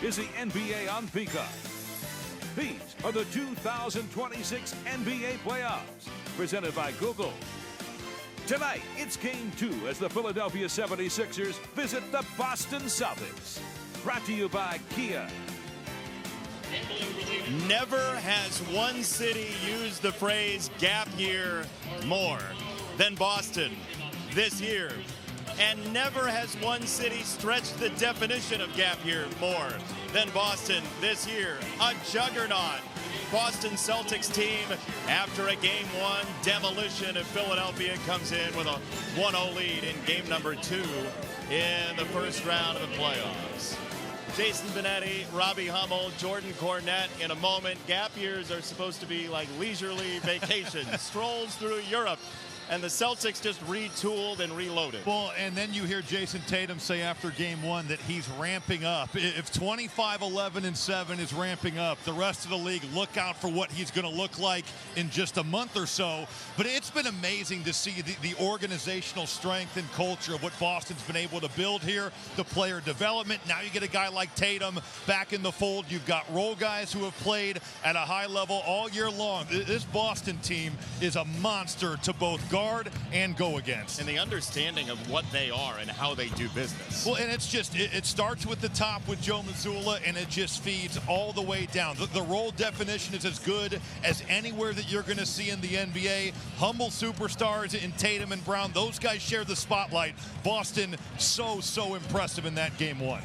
is the NBA on Peacock. These are the 2026 NBA playoffs, presented by Google. Tonight, it's Game 2 as the Philadelphia 76ers visit the Boston Celtics. Brought to you by Kia. Never has one city used the phrase gap year more than Boston this year. And never has one city stretched the definition of gap year more than Boston this year. A juggernaut Boston Celtics team, after a Game 1 demolition of Philadelphia, comes in with a 1-0 lead in Game number 2 in the first round of the playoffs. Jason Benetti, Robbie Hummel, Jordan Cornette in a moment. Gap years are supposed to be like leisurely vacations, strolls through Europe. And the Celtics just retooled and reloaded. Well, and then you hear Jason Tatum say after Game 1 that he's ramping up. If 25-11-7 is ramping up, the rest of the league, look out for what he's going to look like in just a month or so. But it's been amazing to see the organizational strength and culture of what Boston's been able to build here, the player development. Now you get a guy like Tatum back in the fold. You've got role guys who have played at a high level all year long. This Boston team is a monster to both guard and go against. And the understanding of what they are and how they do business. Well, and it's just, it starts with the top with Joe Mazzulla, and it just feeds all the way down. The role definition is as good as anywhere that you're going to see in the NBA. Humble superstars in Tatum and Brown. Those guys share the spotlight. Boston, so impressive in that Game 1.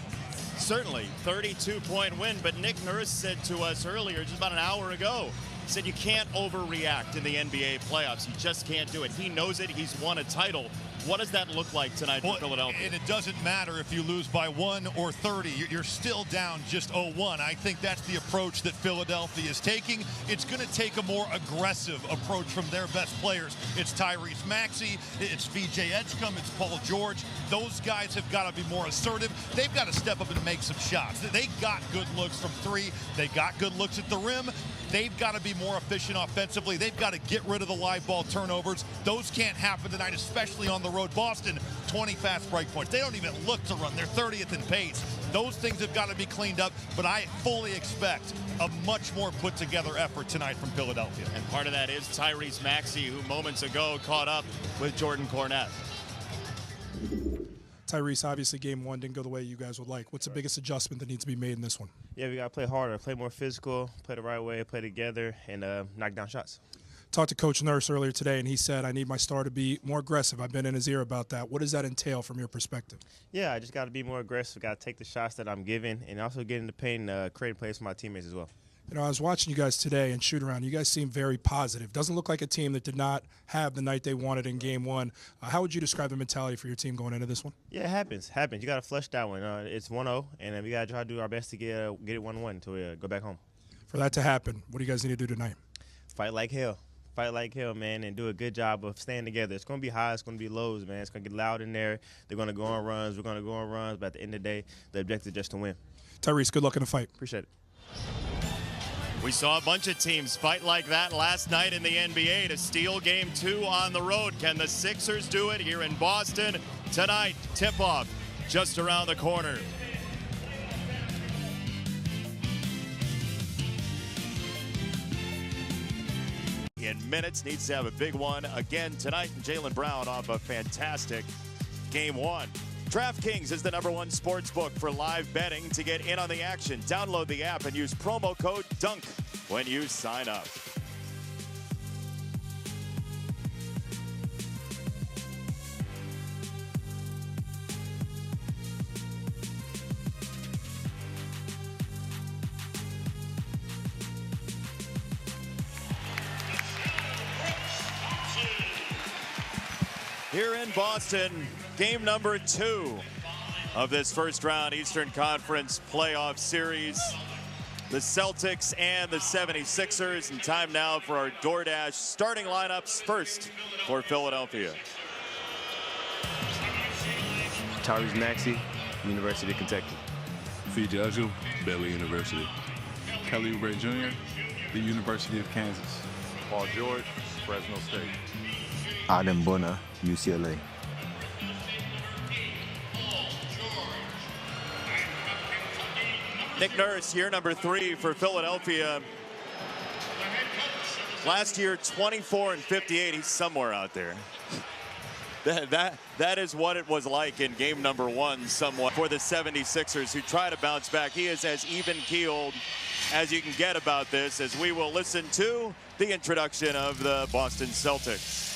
Certainly, 32-point win, but Nick Nurse said to us earlier, just about an hour ago, said you can't overreact in the NBA playoffs. You just can't do it. He knows it. He's won a title. What does that look like tonight for Philadelphia? And it doesn't matter if you lose by 1 or 30. You're still down just 0-1. I think that's the approach that Philadelphia is taking. It's going to take a more aggressive approach from their best players. It's Tyrese Maxey, it's VJ Edgecombe, it's Paul George. Those guys have got to be more assertive. They've got to step up and make some shots. They got good looks from 3. They got good looks at the rim. They've got to be more efficient offensively. They've got to get rid of the live ball turnovers. Those can't happen tonight, especially on the road. Boston, 20 fast break points. They don't even look to run. They're 30th in pace. Those things have got to be cleaned up, but I fully expect a much more put-together effort tonight from Philadelphia. And part of that is Tyrese Maxey, who moments ago caught up with Jordan Cornette. Tyrese, obviously Game 1 didn't go the way you guys would like. What's the biggest adjustment that needs to be made in this one? Yeah, we got to play harder, play more physical, play the right way, play together, and knock down shots. Talked to Coach Nurse earlier today, and he said, I need my star to be more aggressive. I've been in his ear about that. What does that entail from your perspective? Yeah, I just got to be more aggressive, got to take the shots that I'm giving, and also get in the paint and create plays for my teammates as well. You know, I was watching you guys today and shoot around. You guys seem very positive. Doesn't look like a team that did not have the night they wanted in Game 1. How would you describe the mentality for your team going into this one? Yeah, it happens. You got to flush that one. It's 1-0, and we got to try to do our best to get it 1-1 until we go back home. For that to happen, what do you guys need to do tonight? Fight like hell. Fight like hell, man, and do a good job of staying together. It's going to be highs, it's going to be lows, man. It's going to get loud in there. They're going to go on runs. We're going to go on runs. But at the end of the day, the objective is just to win. Tyrese, good luck in the fight. Appreciate it. We saw a bunch of teams fight like that last night in the NBA to steal Game 2 on the road. Can the Sixers do it here in Boston tonight? Tip-off just around the corner. In minutes, needs to have a big one again tonight. Jaylen Brown off a fantastic Game 1. DraftKings is the #1 sports book for live betting. To get in on the action, download the app and use promo code DUNK when you sign up. Here in Boston, game number 2 of this first round Eastern Conference playoff series. The Celtics and the 76ers. And time now for our DoorDash starting lineups. First for Philadelphia. Tyrese Maxey, University of Kentucky. VJ Edgecombe, Baylor University. Kelly Oubre Jr., the University of Kansas. Paul George, Fresno State. Adam Bona, UCLA. Nick Nurse, year number 3 for Philadelphia. Last year, 24-58. He's somewhere out there. That is what it was like in game number 1 somewhat for the 76ers, who try to bounce back. He is as even-keeled as you can get about this, as we will listen to the introduction of the Boston Celtics.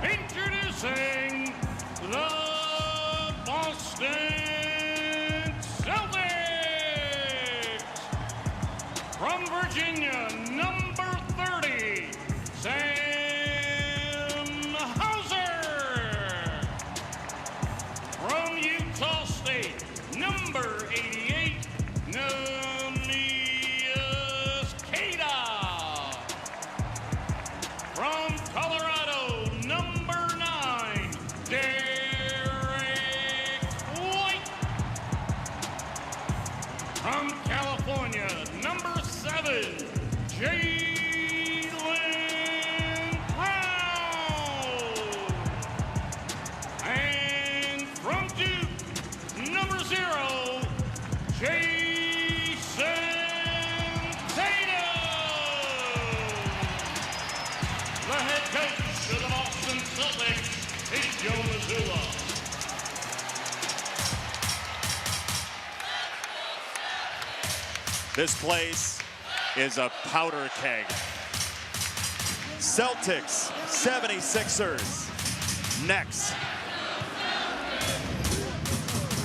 Introducing the Boston Celtics. From Virginia, number 30, Sam Hauser. From Utah State, number 88, Neemias Queta. From Colorado, number 9, Derek White. From California, number 7, Jaylen Brown. And from Duke, number 0, Jason Tatum. The head coach of the Boston Celtics is Joe Mazzulla. This place is a powder keg. Celtics, 76ers, next.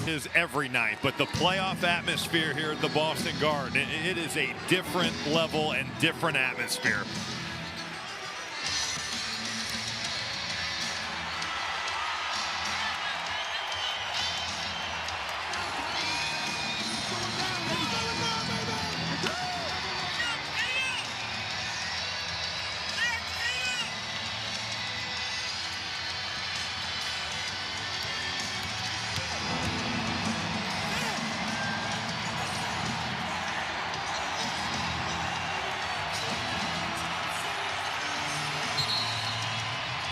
Is every night, but the playoff atmosphere here at the Boston Garden, it is a different level and different atmosphere.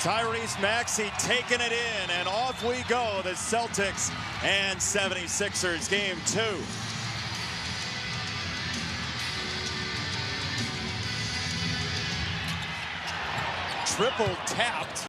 Tyrese Maxey taking it in, and off we go, the Celtics and 76ers, game 2. Triple tapped.